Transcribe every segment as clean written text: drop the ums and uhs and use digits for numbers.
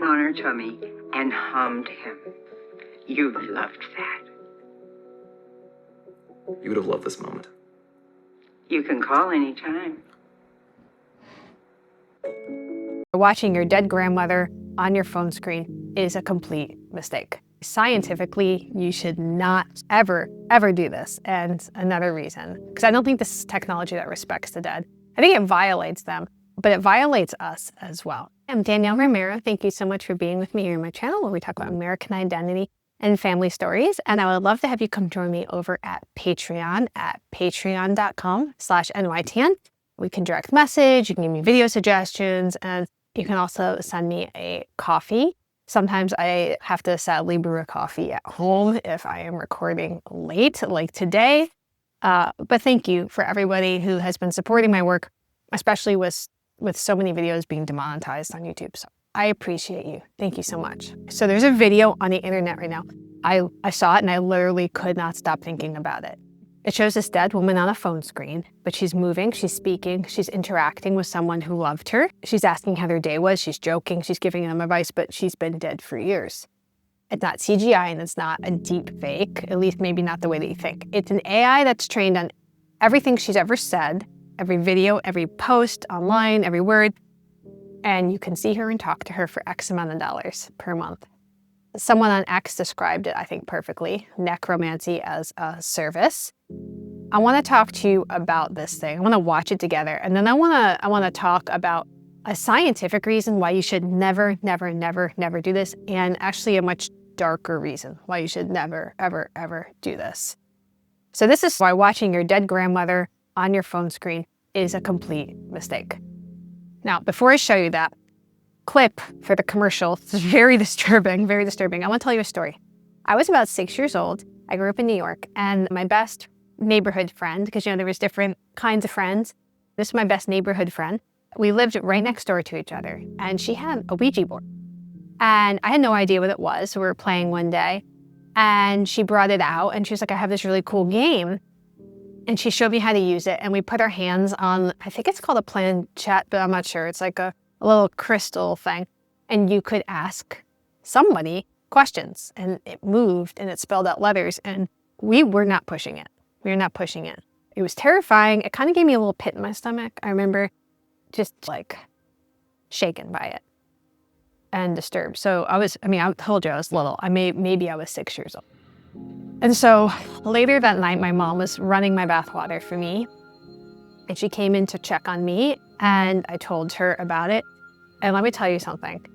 on her tummy and hummed him. You loved that. You would have loved this moment. You can call anytime. Watching your dead grandmother on your phone screen is a complete mistake. Scientifically, you should not ever, ever do this. And another reason, because I don't think this is technology that respects the dead. I think it violates them, but it violates us as well. I'm Danielle Romero. Thank you so much for being with me here on my channel where we talk about American identity and family stories. And I would love to have you come join me over at Patreon at patreon.com/NYTN. We can direct message, you can give me video suggestions, and you can also send me a coffee. Sometimes I have to sadly brew a coffee at home if I am recording late, like today. But thank you for everybody who has been supporting my work, especially with so many videos being demonetized on YouTube. So I appreciate you. Thank you so much. So there's a video on the internet right now. I saw it and I literally could not stop thinking about it. It shows this dead woman on a phone screen, but she's moving, she's speaking, she's interacting with someone who loved her. She's asking how their day was, she's joking, she's giving them advice, but she's been dead for years. It's not CGI and it's not a deep fake, at least maybe not the way that you think. It's an AI that's trained on everything she's ever said, every video, every post online, every word, and you can see her and talk to her for X amount of dollars per month. Someone on X described it, I think, perfectly, necromancy as a service. I want to talk to you about this thing. I want to watch it together, and then I want to talk about a scientific reason why you should never, never, never, never do this, and actually a much darker reason why you should never, ever, ever do this. So this is why watching your dead grandmother on your phone screen is a complete mistake. Now, before I show you that clip for the commercial, it's very disturbing, very disturbing. I want to tell you a story. I was about 6 years old. I grew up in New York, and my best neighborhood friend, because there was different kinds of friends. This is my best neighborhood friend. We lived right next door to each other, and she had a Ouija board. And I had no idea what it was, so we were playing one day, and she brought it out, and she was like, I have this really cool game. And she showed me how to use it, and we put our hands on, I think it's called a planchette, but I'm not sure. It's like a little crystal thing, and you could ask somebody questions, and it moved, and it spelled out letters, and we were not pushing it. We were not pushing it. It was terrifying. It kind of gave me a little pit in my stomach. I remember just like shaken by it and disturbed. So I told you I was little. Maybe I was 6 years old. And so later that night, my mom was running my bathwater for me, and she came in to check on me, and I told her about it. And let me tell you something.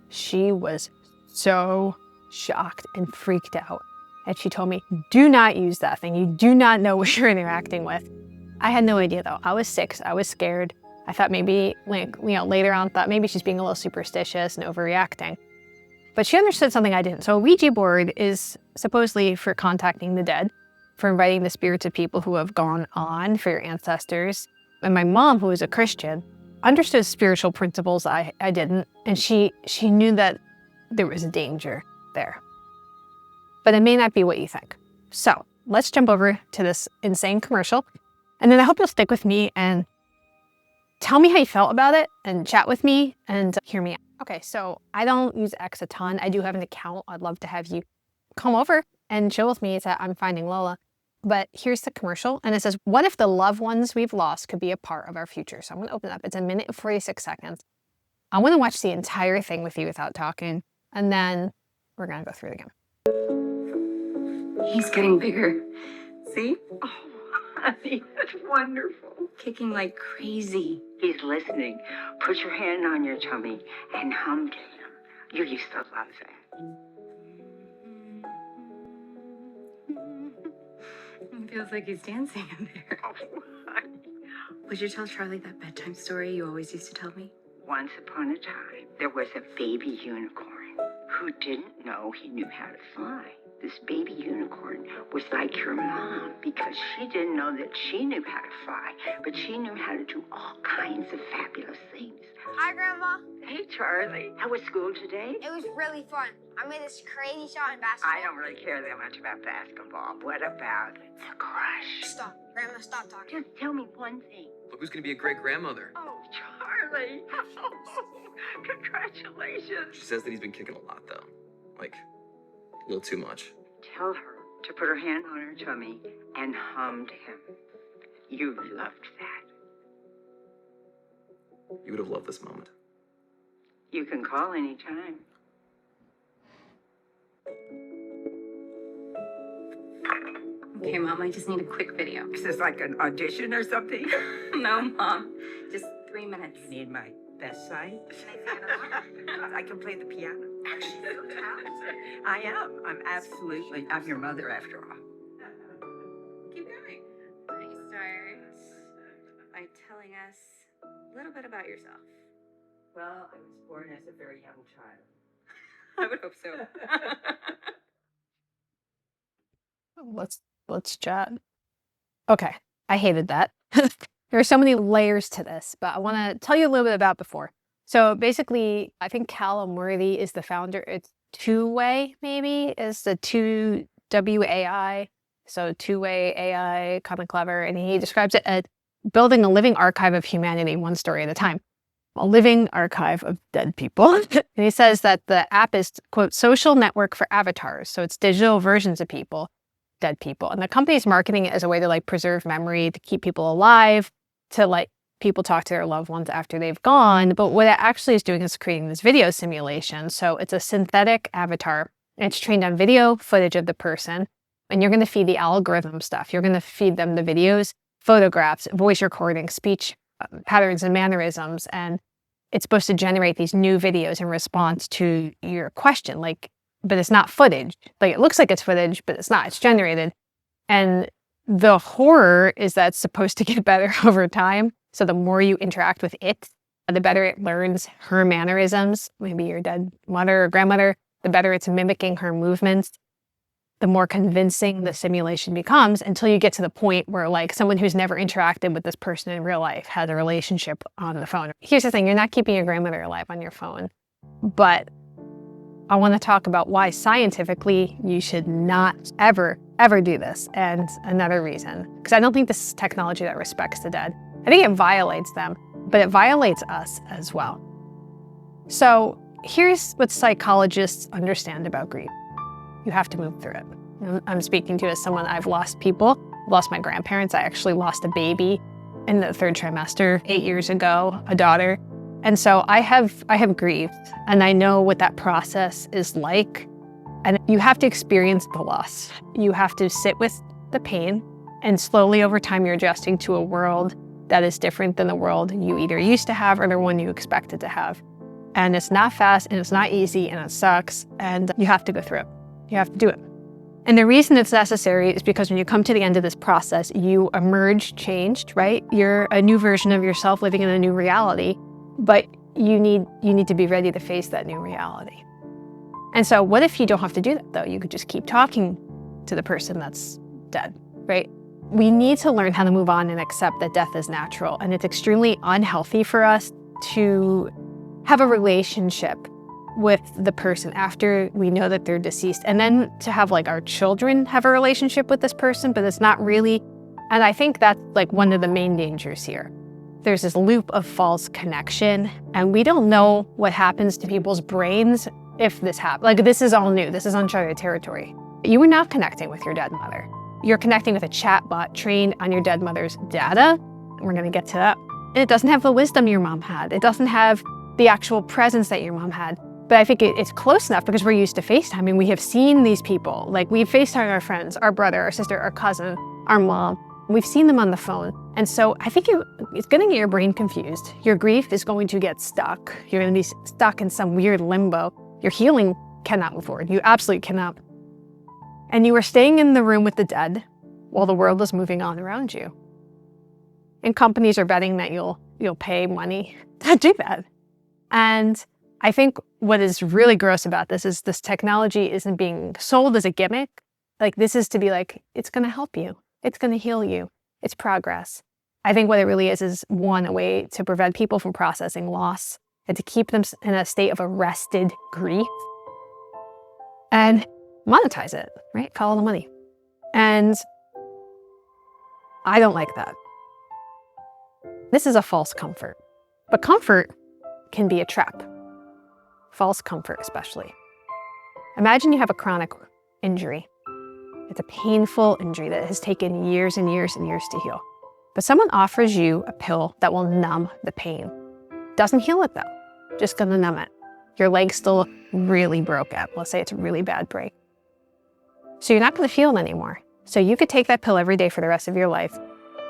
She was so shocked and freaked out. And she told me, do not use that thing. You do not know what you're interacting with. I had no idea though. I was 6, I was scared. I thought maybe, later on, thought maybe she's being a little superstitious and overreacting. But she understood something I didn't. So a Ouija board is supposedly for contacting the dead, for inviting the spirits of people who have gone on, for your ancestors. And my mom, who was a Christian, understood spiritual principles I didn't. And she knew that there was a danger there. But it may not be what you think. So let's jump over to this insane commercial. And then I hope you'll stick with me and tell me how you felt about it and chat with me and hear me out. Okay, so I don't use X a ton. I do have an account. I'd love to have you come over and chill with me. It's at I'm Finding Lola. But here's the commercial. And it says, what if the loved ones we've lost could be a part of our future? So I'm going to open it up. It's 1 minute and 46 seconds. I want to watch the entire thing with you without talking. And then we're going to go through it again. He's getting bigger. See? Oh, honey, that's wonderful. Kicking like crazy. He's listening. Put your hand on your tummy and hum to him. You used to love that. It feels like he's dancing in there. Oh, honey. Would you tell Charlie that bedtime story you always used to tell me? Once upon a time, there was a baby unicorn who didn't know he knew how to fly. This baby unicorn was like your mom because she didn't know that she knew how to fly, but she knew how to do all kinds of fabulous things. Hi, Grandma. Hey, Charlie. How was school today? It was really fun. I made this crazy shot in basketball. I don't really care that much about basketball. What about the crush? Stop. Grandma, stop talking. Just tell me one thing. Look who's gonna be a great grandmother. Oh, Charlie. Congratulations. She says that he's been kicking a lot, though. Like, a little too much. Tell her to put her hand on her tummy and hum to him. You loved that. You would have loved this moment. You can call anytime. Okay, Mom, I just need a quick video. Is this like an audition or something? No, Mom. Just 3 minutes. You need my best side? I can play the piano. I am. I'm your mother after all. Keep going. You start by telling us a little bit about yourself. Well, I was born as a very young child. I would hope so. Let's chat. Okay, I hated that. There are so many layers to this, but I want to tell you a little bit about before. So basically, I think Callum Worthy is the founder. It's Two-Way, maybe, is the WAI. So Two-Way AI, kind of clever. And he describes it as building a living archive of humanity, one story at a time. A living archive of dead people. And he says that the app is, quote, social network for avatars. So it's digital versions of people, dead people. And the company's marketing it as a way to like preserve memory, to keep people alive, to like people talk to their loved ones after they've gone. But what it actually is doing is creating this video simulation. So it's a synthetic avatar. And it's trained on video footage of the person. And you're going to feed the algorithm stuff. You're going to feed them the videos, photographs, voice recording, speech patterns and mannerisms. And it's supposed to generate these new videos in response to your question. Like, but it's not footage. Like, it looks like it's footage, but it's not. It's generated. And the horror is that it's supposed to get better over time. So the more you interact with it, the better it learns her mannerisms, maybe your dead mother or grandmother, the better it's mimicking her movements, the more convincing the simulation becomes, until you get to the point where like someone who's never interacted with this person in real life has a relationship on the phone. Here's the thing, you're not keeping your grandmother alive on your phone, but I want to talk about why scientifically you should not ever do this. And another reason, because I don't think this is technology that respects the dead. I think it violates them, but it violates us as well. So here's what psychologists understand about grief. You have to move through it. I'm speaking to as someone, I've lost people. I've lost my grandparents. I actually lost a baby in the 3rd trimester 8 years ago, a daughter. And so I have grieved, and I know what that process is like. And you have to experience the loss. You have to sit with the pain, and slowly over time you're adjusting to a world that is different than the world you either used to have or the one you expected to have. And it's not fast, and it's not easy, and it sucks, and you have to go through it. You have to do it. And the reason it's necessary is because when you come to the end of this process, you emerge changed, right? You're a new version of yourself living in a new reality, but you need to be ready to face that new reality. And so what if you don't have to do that, though? You could just keep talking to the person that's dead, right? We need to learn how to move on and accept that death is natural. And it's extremely unhealthy for us to have a relationship with the person after we know that they're deceased. And then to have like our children have a relationship with this person, but it's not really. And I think that's like one of the main dangers here. There's this loop of false connection, and we don't know what happens to people's brains if this happens. Like, this is all new. This is uncharted territory. You are not connecting with your dead mother. You're connecting with a chatbot trained on your dead mother's data. We're going to get to that. And it doesn't have the wisdom your mom had. It doesn't have the actual presence that your mom had. But I think it's close enough because we're used to FaceTiming. We have seen these people. Like, we've FaceTimed our friends, our brother, our sister, our cousin, our mom. We've seen them on the phone. And so I think it's going to get your brain confused. Your grief is going to get stuck. You're going to be stuck in some weird limbo. Your healing cannot move forward. You absolutely cannot. And you are staying in the room with the dead while the world is moving on around you. And companies are betting that you'll pay money to do that. And I think what is really gross about this is this technology isn't being sold as a gimmick. Like, this is to be like, it's going to help you. It's going to heal you. It's progress. I think what it really is one, a way to prevent people from processing loss and to keep them in a state of arrested grief and monetize it, right? Follow the money. And I don't like that. This is a false comfort. But comfort can be a trap. False comfort, especially. Imagine you have a chronic injury. It's a painful injury that has taken years and years and years to heal. But someone offers you a pill that will numb the pain. Doesn't heal it though, just gonna numb it. Your leg's still really broken. Let's say it's a really bad break. So you're not gonna feel it anymore. So you could take that pill every day for the rest of your life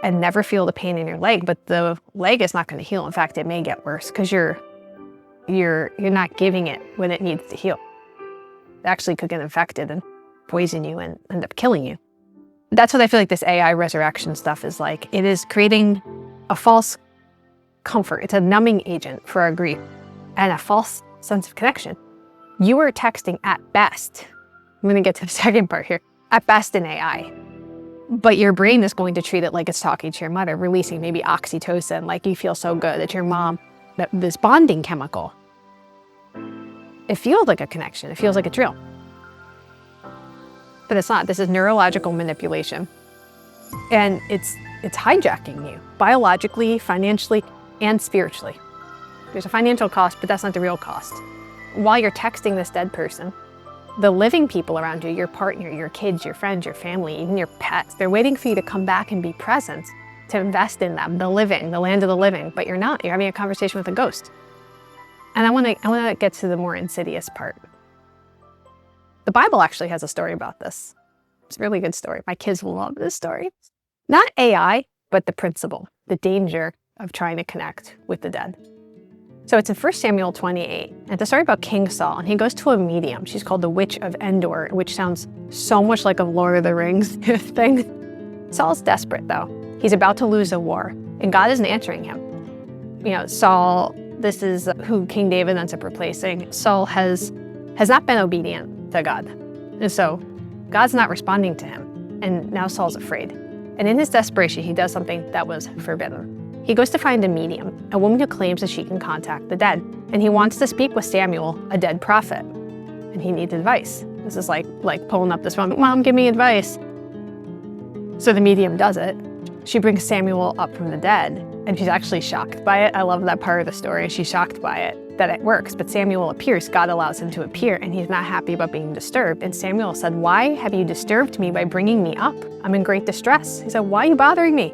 and never feel the pain in your leg, but the leg is not gonna heal. In fact, it may get worse because you're not giving it when it needs to heal. It actually could get infected and poison you and end up killing you. That's what I feel like this AI resurrection stuff is like. It is creating a false comfort. It's a numbing agent for our grief and a false sense of connection. You are texting at best. I'm gonna get to the second part here. At best in AI. But your brain is going to treat it like it's talking to your mother, releasing maybe oxytocin, like you feel so good that your mom, this bonding chemical. It feels like a connection. It feels like it's real. But it's not. This is neurological manipulation. And it's hijacking you biologically, financially, and spiritually. There's a financial cost, but that's not the real cost. While you're texting this dead person, the living people around you, your partner, your kids, your friends, your family, even your pets, they're waiting for you to come back and be present, to invest in them, the living, the land of the living, but you're not. You're having a conversation with a ghost. And I want to get to the more insidious part. The Bible actually has a story about this. It's a really good story. My kids will love this story. Not AI, but the principle, the danger of trying to connect with the dead. So it's in 1 Samuel 28. And it's a story about King Saul. And he goes to a medium. She's called the Witch of Endor, which sounds so much like a Lord of the Rings thing. Saul's desperate, though. He's about to lose a war. And God isn't answering him. You know, Saul, this is who King David ends up replacing. Saul has not been obedient to God. And so God's not responding to him. And now Saul's afraid. And in his desperation, he does something that was forbidden. He goes to find a medium, a woman who claims that she can contact the dead. And he wants to speak with Samuel, a dead prophet. And he needs advice. This is like pulling up this phone, Mom, give me advice. So the medium does it. She brings Samuel up from the dead. And she's actually shocked by it. I love that part of the story. She's shocked by it, that it works. But Samuel appears. God allows him to appear, and he's not happy about being disturbed. And Samuel said, why have you disturbed me by bringing me up? I'm in great distress. He said, why are you bothering me?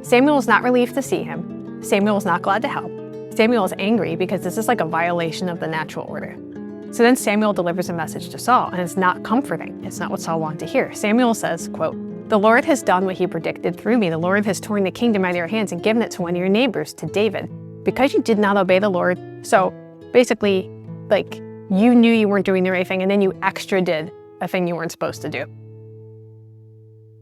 Samuel is not relieved to see him. Samuel is not glad to help. Samuel is angry because this is like a violation of the natural order. So then Samuel delivers a message to Saul, and it's not comforting. It's not what Saul wanted to hear. Samuel says, quote, the Lord has done what he predicted through me. The Lord has torn the kingdom out of your hands and given it to one of your neighbors, to David, because you did not obey the Lord. So basically, like, you knew you weren't doing the right thing, and then you extra did a thing you weren't supposed to do.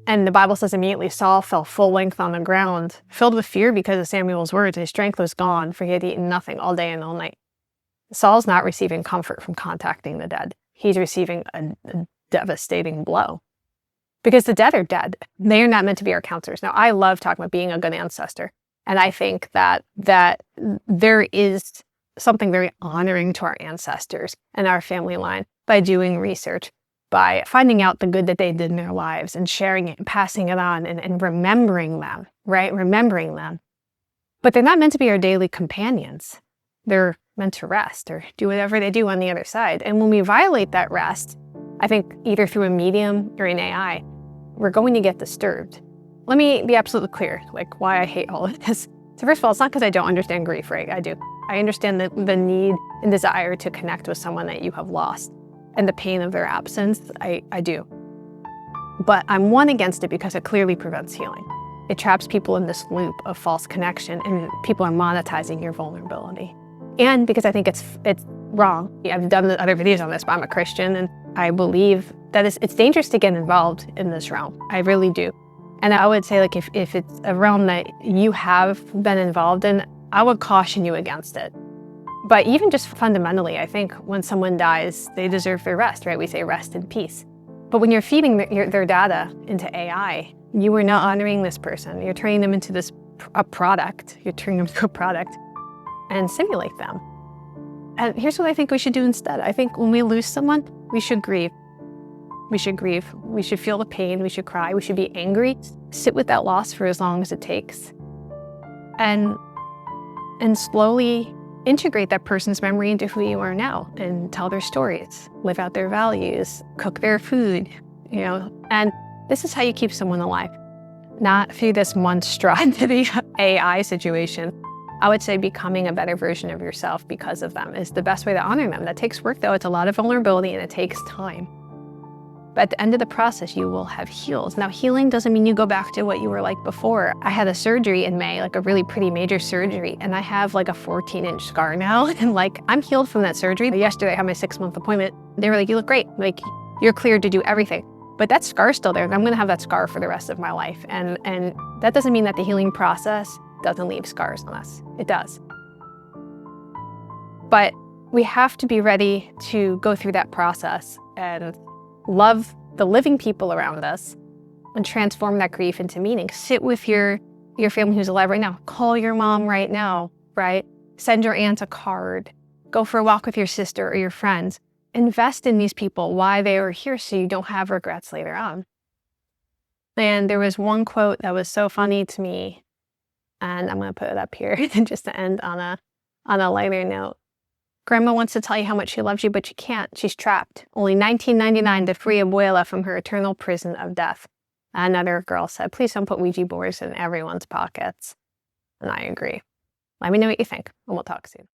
And the Bible says immediately Saul fell full length on the ground, filled with fear because of Samuel's words. His strength was gone, for he had eaten nothing all day and all night. Saul's not receiving comfort from contacting the dead. He's receiving a devastating blow. Because the dead are dead. They are not meant to be our counselors. Now, I love talking about being a good ancestor. And I think that there is something very honoring to our ancestors and our family line by doing research, by finding out the good that they did in their lives and sharing it and passing it on and remembering them, right? Remembering them. But they're not meant to be our daily companions. They're meant to rest or do whatever they do on the other side. And when we violate that rest, I think either through a medium or an AI, we're going to get disturbed. Let me be absolutely clear, like why I hate all of this. So first of all, it's not because I don't understand grief, right? I do. I understand the need and desire to connect with someone that you have lost and the pain of their absence. I do. But I'm one against it because it clearly prevents healing. It traps people in this loop of false connection, and people are monetizing your vulnerability. And because I think it's wrong. I've done other videos on this, but I'm a Christian, and I believe that it's dangerous to get involved in this realm. I really do. And I would say, like, if it's a realm that you have been involved in, I would caution you against it. But even just fundamentally, I think when someone dies, they deserve their rest, right? We say rest in peace. But when you're feeding their data into AI, you are not honoring this person. You're turning them into a product. You're turning them into a product and simulate them. And here's what I think we should do instead. I think when we lose someone, we should grieve. We should grieve. We should feel the pain. We should cry. We should be angry. Sit with that loss for as long as it takes. And and slowly integrate that person's memory into who you are now and tell their stories, live out their values, cook their food, and this is how you keep someone alive, not through this monstrosity AI situation. I would say becoming a better version of yourself because of them is the best way to honor them. That takes work though. It's a lot of vulnerability and it takes time. But at the end of the process, you will have healed. Now, healing doesn't mean you go back to what you were like before. I had a surgery in May, like a really pretty major surgery, and I have like a 14-inch scar now. And like, I'm healed from that surgery. Yesterday, I had my 6-month appointment. They were like, you look great. Like, you're cleared to do everything. But that scar's still there, and I'm gonna have that scar for the rest of my life. And that doesn't mean that the healing process doesn't leave scars on us. It does. But we have to be ready to go through that process and love the living people around us and transform that grief into meaning. Sit with your family who's alive right now. Call your mom right now, right? Send your aunt a card. Go for a walk with your sister or your friends. Invest in these people, why they are here, so you don't have regrets later on. And there was one quote that was so funny to me, and I'm gonna put it up here just to end on a lighter note. Grandma wants to tell you how much she loves you, but she can't. She's trapped. Only $19.99 to free Abuela from her eternal prison of death. Another girl said, please don't put Ouija boards in everyone's pockets. And I agree. Let me know what you think, and we'll talk soon.